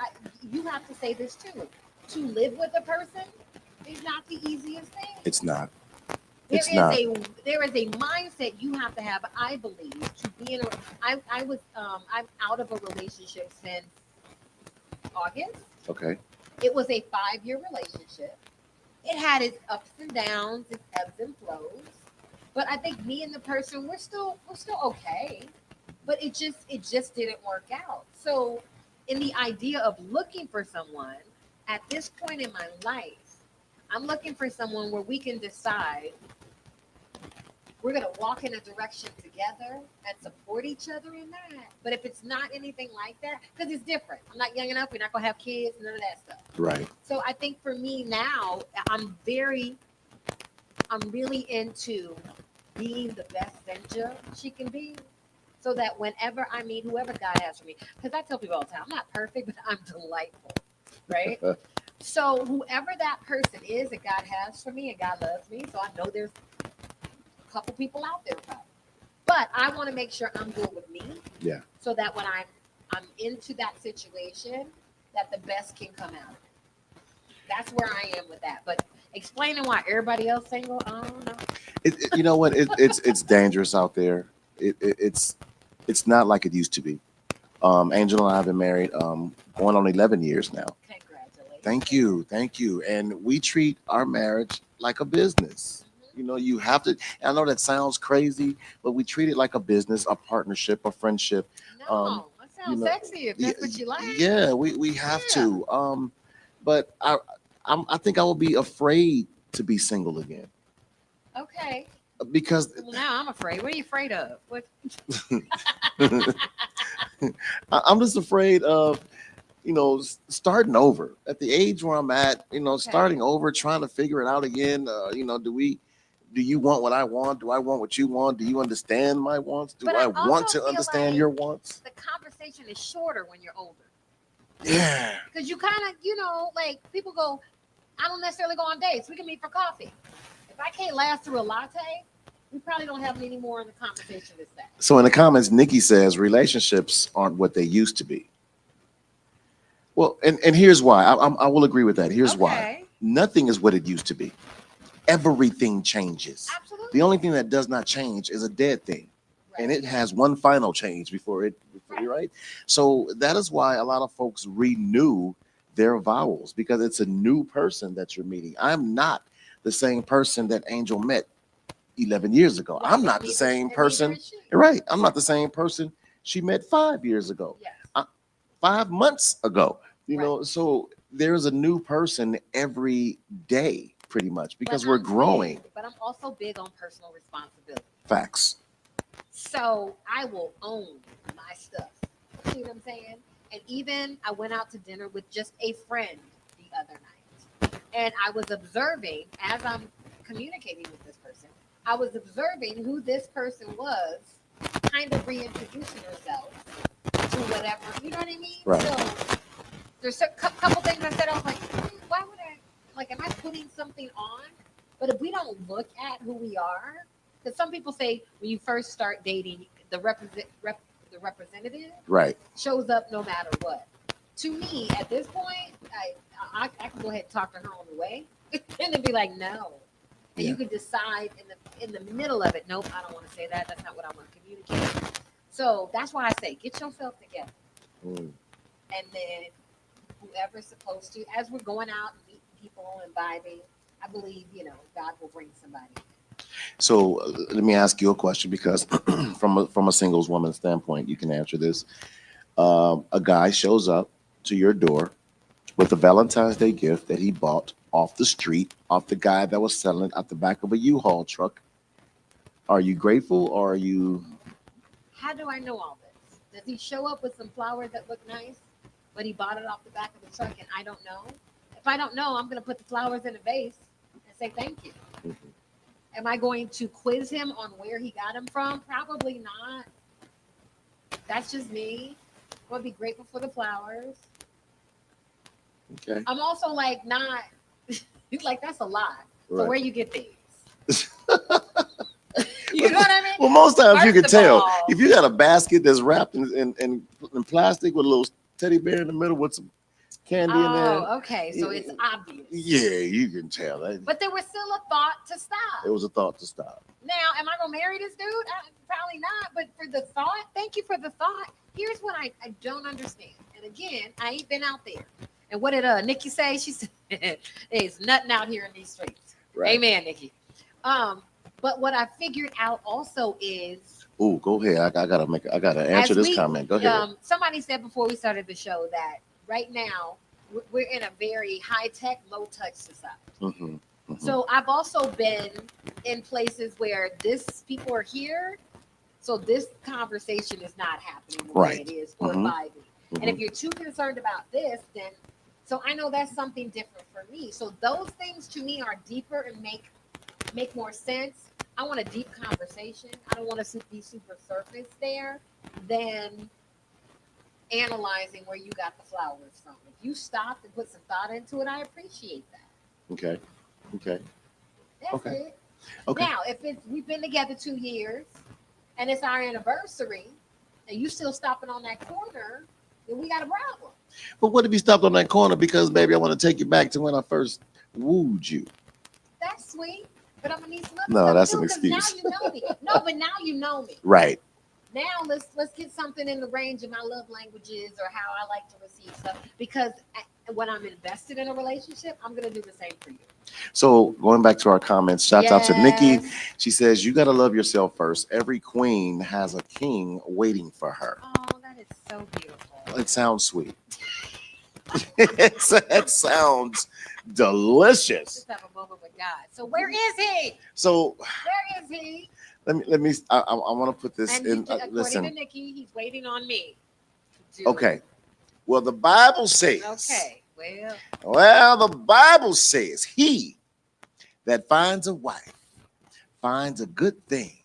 you have to say this too. To live with a person is not the easiest thing. it's not. There It's is not. there is a mindset you have to have, I believe, to be in a. I'm out of a relationship since August. Okay. It was a 5-year relationship. It had its ups and downs, its ebbs and flows. But I think me and the person we're still okay. But it just didn't work out. So in the idea of looking for someone at this point in my life, I'm looking for someone where we can decide we're going to walk in a direction together and support each other in that. But if it's not anything like that, because it's different. I'm not young enough. We're not going to have kids, none of that stuff. Right. So I think for me now, I'm really into being the best Senja she can be. So that whenever I meet whoever God has for me, because I tell people all the time, I'm not perfect, but I'm delightful. Right? So whoever that person is that God has for me and God loves me, so I know there's a couple people out there probably. But I want to make sure I'm good with me. Yeah. So that when I'm into that situation, that the best can come out. That's where I am with that. But explaining why everybody else single, I don't know. You know what? It's dangerous out there. It's not like it used to be. Angel and I have been married going on 11 years now. Congratulations. Thank you. And we treat our marriage like a business. You have to. I know that sounds crazy, but we treat it like a business, a partnership, a friendship. No, that sounds sexy if that's what you like. Yeah, we have to. But I think I will be afraid to be single again. Okay. Because Well, now I'm afraid. What are you afraid of? What? I'm just afraid of, starting over at the age where I'm at, starting over, trying to figure it out again. Do you want what I want? Do I want what you want? Do you understand my wants? Do But I I want also to feel understand like your wants? The conversation is shorter when you're older. Yeah. Because you kind of, like people go, I don't necessarily go on dates. We can meet for coffee. If I can't last through a latte, we probably don't have any more in the conversation as that. So in the comments, Nikki says relationships aren't what they used to be. Well, and here's why. I will agree with that. Here's why. Nothing is what it used to be. Everything changes. Absolutely. The only thing that does not change is a dead thing. Right. And it has one final change before right? So that is why a lot of folks renew their vows, because it's a new person that you're meeting. I'm not the same person that Angel met 11 years ago. Right. I'm not the same person. Right. I'm not the same person she met 5 years ago. Yes. 5 months ago. Right. So there's a new person every day, pretty much, because we're growing. But I'm also big on personal responsibility. Facts. So I will own my stuff. You see what I'm saying? And even I went out to dinner with just a friend the other night. And I was observing, as I'm communicating with this person, I was observing who this person was, kind of reintroducing herself to whatever. You know what I mean? Right. So there's a couple things I said. I was like, why would I? Like, am I putting something on? But if we don't look at who we are, because some people say when you first start dating, the representative Right. shows up no matter what. To me, at this point, I can go ahead and talk to her on the way, and then be like, no. And you can decide in the middle of it. Nope, I don't want to say that. That's not what I want to communicate. So that's why I say, get yourself together, and then whoever's supposed to, as we're going out and meeting people and vibing, I believe God will bring somebody. So let me ask you a question, because from a singles woman standpoint, you can answer this. A guy shows up to your door with a Valentine's Day gift that he bought off the street, off the guy that was selling it at the back of a U-Haul truck. Are you grateful, or are you? How do I know all this? Does he show up with some flowers that look nice, but he bought it off the back of the truck and I don't know? If I don't know, I'm going to put the flowers in a vase and say thank you. Mm-hmm. Am I going to quiz him on where he got them from? Probably not. That's just me. I'm going to be grateful for the flowers. Okay. I'm also like not, like that's a lot. Right. So where you get these? You know what I mean? Well, most times First you can tell all, if you got a basket that's wrapped in plastic with a little teddy bear in the middle with some candy in there. Oh, okay. So it's obvious. Yeah, you can tell. But there was still a thought to stop. It was a thought to stop. Now, am I going to marry this dude? Probably not. But for the thought, thank you for the thought. Here's what I don't understand. And again, I ain't been out there. And what did Nikki say? She said, there's nothing out here in these streets. Right. Amen, Nikki. But what I figured out also is. Oh, go ahead. I gotta answer this comment. Go ahead. Somebody said before we started the show that right now we're in a very high-tech, low-touch society. Mm-hmm, mm-hmm. So I've also been in places where people are here, so this conversation is not happening the way it is, or vibing. Mm-hmm. And if you're too concerned about this, then so I know that's something different for me. So those things to me are deeper and make more sense. I want a deep conversation. I don't want to be super surface there than analyzing where you got the flowers from. If you stopped and put some thought into it, I appreciate that. Okay. That's it. Okay. Now, if we've been together 2 years and it's our anniversary and you still stopping on that corner, then we got a problem. But what if you stopped on that corner because, baby, I want to take you back to when I first wooed you? That's sweet. But I'm gonna need some other stuff. No, that's too, an excuse. Now you know me. No, but now you know me. Right. Now let's get something in the range of my love languages or how I like to receive stuff. Because when I'm invested in a relationship, I'm gonna do the same for you. So going back to our comments, shout out to Nikki. She says you gotta love yourself first. Every queen has a king waiting for her. Oh, that is so beautiful. It sounds sweet. It sounds delicious. Just have a moment with God. So where is he? So where is he? Let me. I want to put this and in. According to Nikki, he's waiting on me. Okay. Well, the Bible says. Okay. Well, the Bible says he that finds a wife finds a good thing,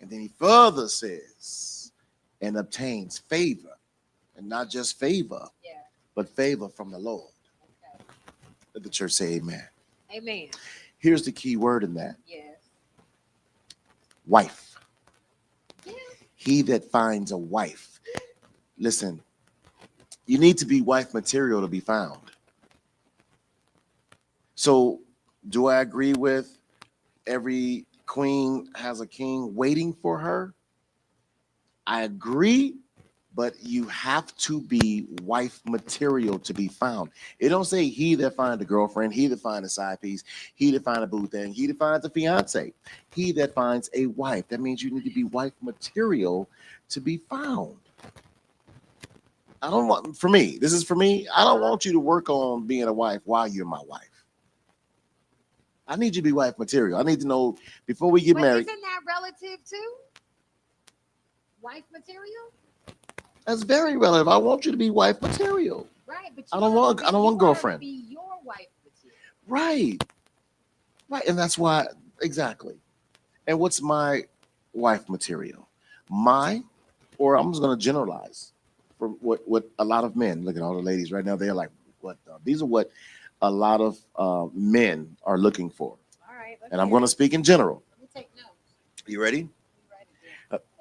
and then he further says, and obtains favor, and not just favor, but favor from the Lord. Okay. Let the church say amen. Amen. Here's the key word in that. Yes. Wife. Yeah. He that finds a wife. Listen, you need to be wife material to be found. So, do I agree with every queen has a king waiting for her? I agree. But you have to be wife material to be found. It don't say he that find a girlfriend, he that find a side piece, he that find a boo thing, he that finds a fiance, he that finds a wife. That means you need to be wife material to be found. I don't want, for me, this is for me, I don't want you to work on being a wife while you're my wife. I need you to be wife material. I need to know before we get married. Isn't that relative too? Wife material? That's very relative. I want you to be wife material. Right, but I don't want girlfriend. Be your wife material. Right, and that's why exactly. And what's my wife material? Or I'm just going to generalize. from what a lot of men, look at all the ladies right now, they're like, what these are what a lot of men are looking for. All right. And I'm going to speak in general. Let me take notes. You ready? You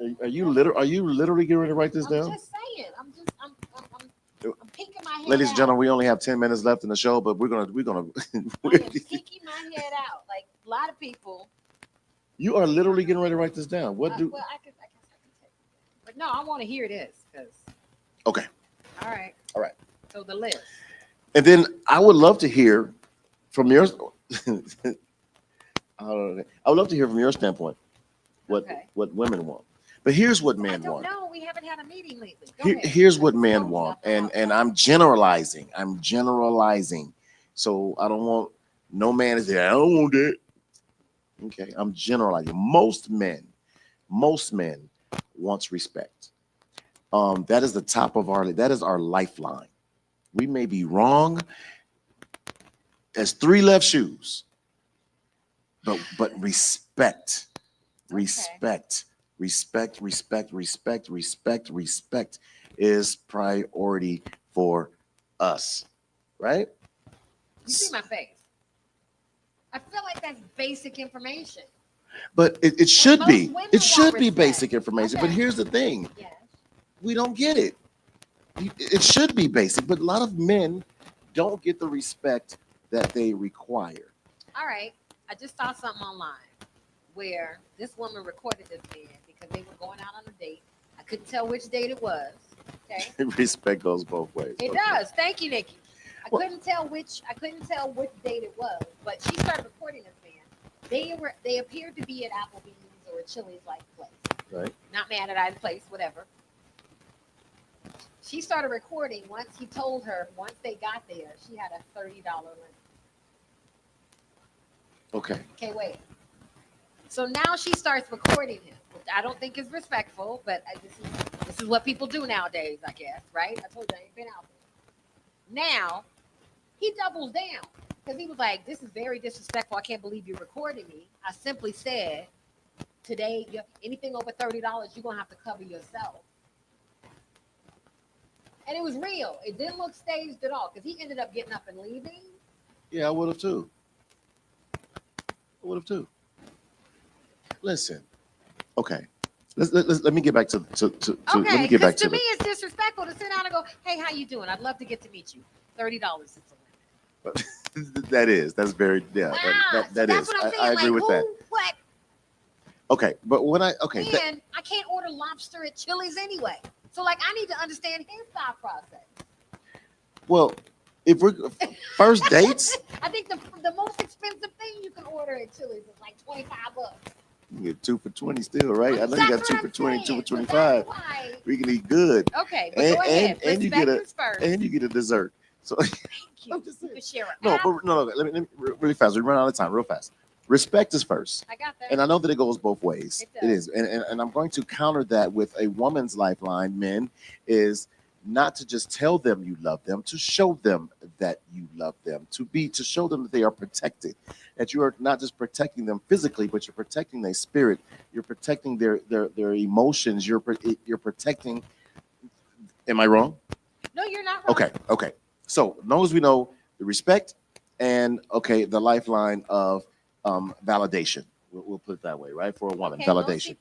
ready, yeah. Are you literally getting ready to write this down? I'm just saying. I'm peeking my head Ladies and out. gentlemen, we only have 10 minutes left in the show, but we're gonna I am peeking my head out. Like a lot of people. You are literally getting ready to write this down. What do? Well, I guess I can take it. But no, I want to hear this because. Okay. All right. All right. So the list. And then I would love to hear from your. I would love to hear from your standpoint what women want. But here's what men want. No, we haven't had a meeting lately. Go ahead. Here's what men want, and I'm generalizing. So I don't want no man to say I don't want that. Okay, I'm generalizing. Most men wants respect. That is the top of that is our lifeline. We may be wrong. There's 3 left shoes, but respect. Respect is priority for us, right? You see my face. I feel like that's basic information. But it should be. It should be respect. basic information. Okay. But here's the thing. Yes. We don't get it. It should be basic, but a lot of men don't get the respect that they require. All right. I just saw something online where this woman recorded this man because they were going out on a date. I couldn't tell which date it was. Okay. Respect goes both ways. It does. Thank you, Nikki. I couldn't tell which date it was, but she started recording this man. They appeared to be at Applebee's or a Chili's like place. Right. Not mad at either place, whatever. She started recording once he told her once they got there, she had a $30 limit. Okay. Okay, wait. So now she starts recording him, which I don't think is respectful, but this is what people do nowadays, I guess, right? I told you I ain't been out there. Now, he doubles down because he was like, this is very disrespectful. I can't believe you're recording me. I simply said, today, anything over $30, you're going to have to cover yourself. And it was real. It didn't look staged at all because he ended up getting up and leaving. Yeah, I would have too. Listen, okay. Let me get back to okay, let me get back to me it's disrespectful to sit down and go, hey, how you doing? I'd love to get to meet you. $30 is the limit. That's very that is. What I'm saying. I agree with that. What? Okay, but when I And I can't order lobster at Chili's anyway. So like I need to understand his thought process. Well, if we're first dates, I think the most expensive thing you can order at Chili's is like $25. you get 2 for $20 still, right? I know you got 2 for $20, 2 for $25. We can eat good. Okay, but go ahead. And you get a dessert. So thank you. I'm just saying. Share no. Let me really fast. We run out of time, real fast. Respect is first. I got that. And I know that it goes both ways. It is. And I'm going to counter that with a woman's lifeline, men, is not to just tell them you love them, to show them that you love them, to show them that they are protected, that you are not just protecting them physically, but you're protecting their spirit, you're protecting their emotions, you're protecting. Am I wrong? No, you're not wrong. Okay. So as long as we know the respect and the lifeline of validation, we'll put it that way, right? For a woman, validation.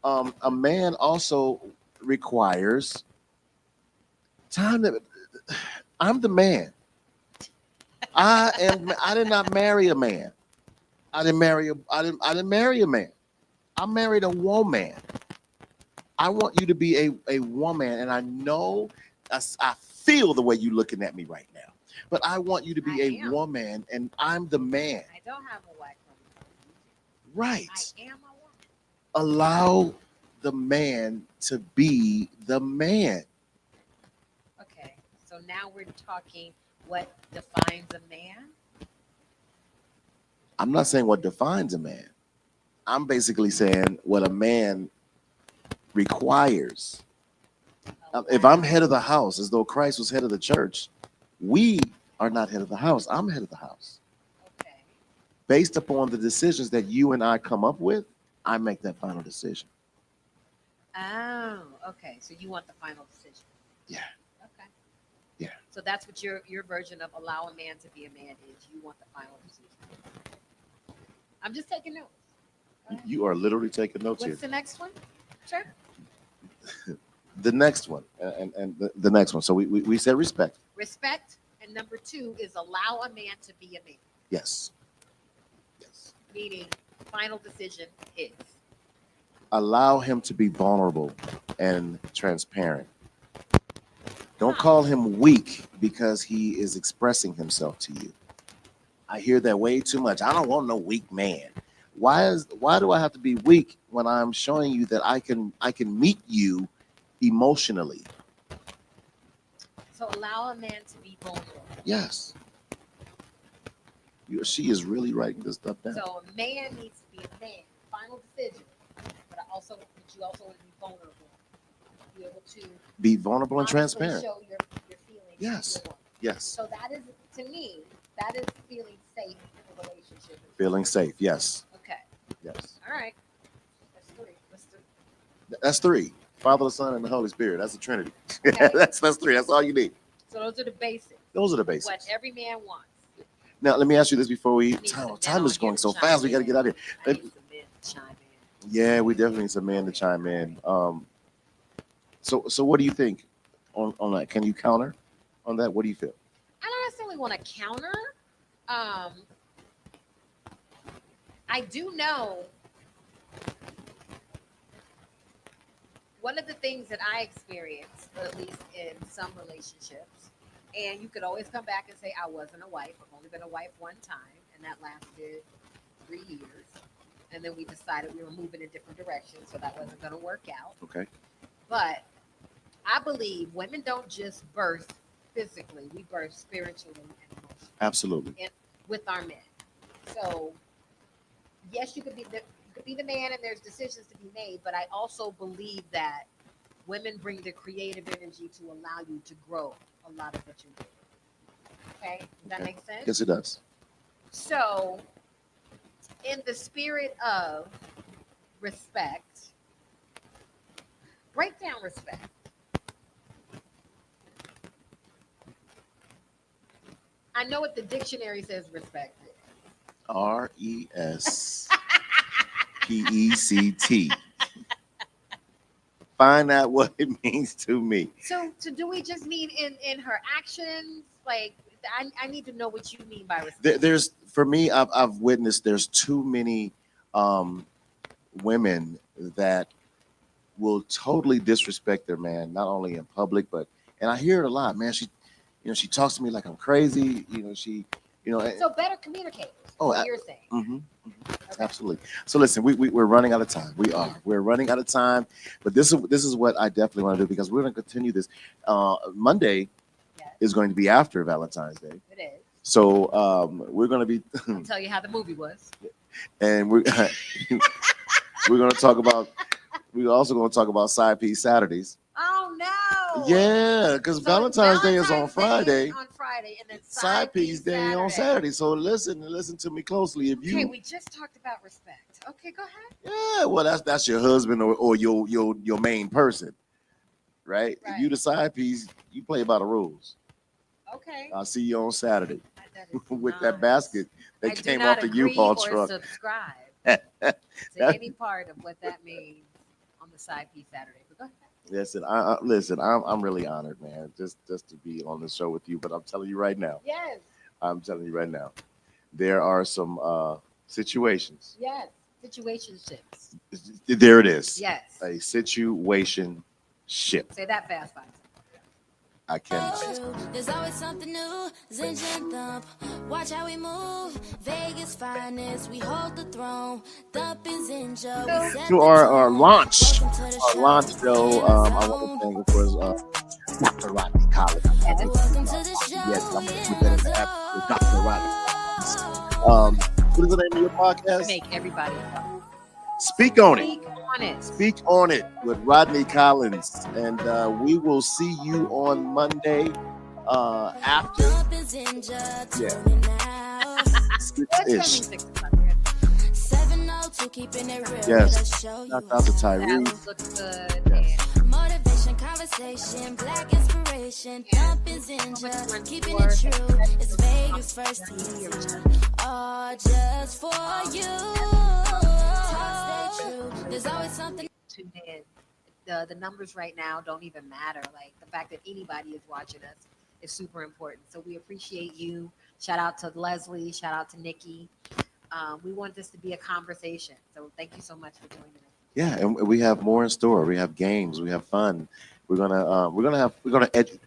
A man also requires time. I'm the man. I did not marry a man. I didn't marry a man. I married a woman. I want you to be a woman, and I know I feel the way you're looking at me right now. But I want you to be a woman, and I'm the man. I don't have a wife. Right. I am a woman. Allow the man to be the man. Okay, so now we're talking what defines a man? I'm not saying what defines a man. I'm basically saying what a man requires. If I'm head of the house, as though Christ was head of the church, we are not head of the house. I'm head of the house. Okay. Based upon the decisions that you and I come up with, I make that final decision. Oh, okay. So you want the final decision. Yeah. Okay. Yeah. So that's what your version of allow a man to be a man is. You want the final decision. I'm just taking notes. Go ahead. You are literally taking notes What's here. the next one? Sure. The next one, and the next one. So we said respect. Respect. And number 2 is allow a man to be a man. Yes. Yes. Meaning, final decision is. Allow him to be vulnerable and transparent. Don't call him weak because he is expressing himself to you. I hear that way too much. I don't want no weak man. Why do I have to be weak when I'm showing you that I can meet you emotionally? So allow a man to be vulnerable. Yes. She is really writing this stuff down. So a man needs to be a man. Final decision. But you also want to be vulnerable. Be able to Be vulnerable and honestly transparent. show your feelings. Yes. To your woman. Yes. So that is, to me, that is feeling safe in a relationship. Feeling safe. Yes. Okay. Yes. All right. That's 3. Father, the Son, and the Holy Spirit. That's the Trinity. Okay. that's 3. That's all you need. So those are the basics. Those are the basics. What every man wants. Now, let me ask you this before we. Need some men Time on is going here so to fast. chime We got to in. get out of I here. need some men to chime in. Yeah, we definitely need some men to chime in. So what do you think on that? Can you counter on that? What do you feel? I don't necessarily want to counter. I do know one of the things that I experienced, at least in some relationships, and you could always come back and say, I wasn't a wife. I've only been a wife one time, and that lasted 3 years. And then we decided we were moving in different directions, so that wasn't going to work out. Okay. But I believe women don't just birth physically, we birth spiritually and emotionally. Absolutely. With our men. So yes, you could be the man and there's decisions to be made, but I also believe that women bring the creative energy to allow you to grow a lot of what you do. Okay? Does that make sense? Yes, it does. So in the spirit of respect, break down respect. I know what the dictionary says respect is. RESPECT. Find out what it means to me. So do we just mean in her actions? Like, I need to know what you mean by respect. There's, for me, I've witnessed there's too many women that will totally disrespect their man, not only in public, and I hear it a lot, man. She talks to me like I'm crazy. So better communicators. Oh, what you're saying. Okay. Absolutely. So listen, we're running out of time. We're running out of time, but this is what I definitely want to do, because we're going to continue this. Monday is going to be after Valentine's Day. It is. So we're going to be. I'll tell you how the movie was. And we're going to talk about. We're also going to talk about side piece Saturdays. Oh no! Yeah, because Valentine's Day is on Friday. On Friday, and then side piece day on Saturday. So listen to me closely. If you okay, we just talked about respect. Okay, go ahead. Yeah, well, that's your husband or your main person, right? If you the side piece, you play by the rules. Okay. I'll see you on Saturday with nice. that basket that came off the U-Haul truck. Subscribe to any part of what that means on the side piece Saturday. But go ahead. Listen, I'm really honored, man, just to be on the show with you. But I'm telling you right now. Yes. I'm telling you right now, there are some situations. Yes, situationships. There it is. Yes. A situation ship. Say that fast, fast. I cannot. There's always something new. Zinj and thump. Watch how we move. Vegas finest. We hold the throne. Thumping Zinja. To our launch show, I want to thank, of course, Dr. Rodney Collins. Yes, I'm going to put that in the app with Dr. Rodney. What is the name of your podcast? Make everybody Speak on it. Speak on it. Speak on it with Rodney Collins. And we will see you on Monday after. Yeah. Ish. 702, keeping it real. Yes. Shout out to Tyrese. That looks good. Yes. And Motivation, conversation, black inspiration, thumping Zinja, keeping it true. It's Vegas first TNZ, all just for you. Talk, stay true. There's always something. Tune in. The numbers right now don't even matter. Like the fact that anybody is watching us is super important. So we appreciate you. Shout out to Leslie. Shout out to Nikki. We want this to be a conversation. So thank you so much for joining us. Yeah, and we have more in store. We have games. We have fun. We're gonna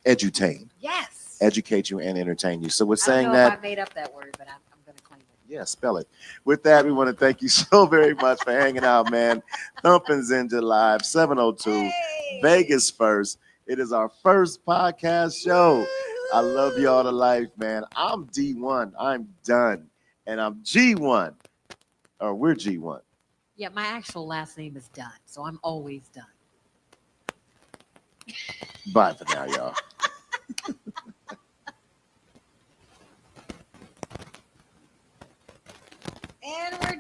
edutain, Yes. educate you, and entertain you. So we're I don't saying know that. if I made up that word, but I'm going to claim it. Yeah, spell it. With that, we want to thank you so very much for hanging out, man. Thumping Zinja Live 702, Hey. Vegas first. It is our first podcast show. I love y'all to life, man. I'm D1. I'm done. And I'm G1. Or we're G1. Yeah, my actual last name is Dunn, so I'm always done. Bye for now, y'all. And we're done.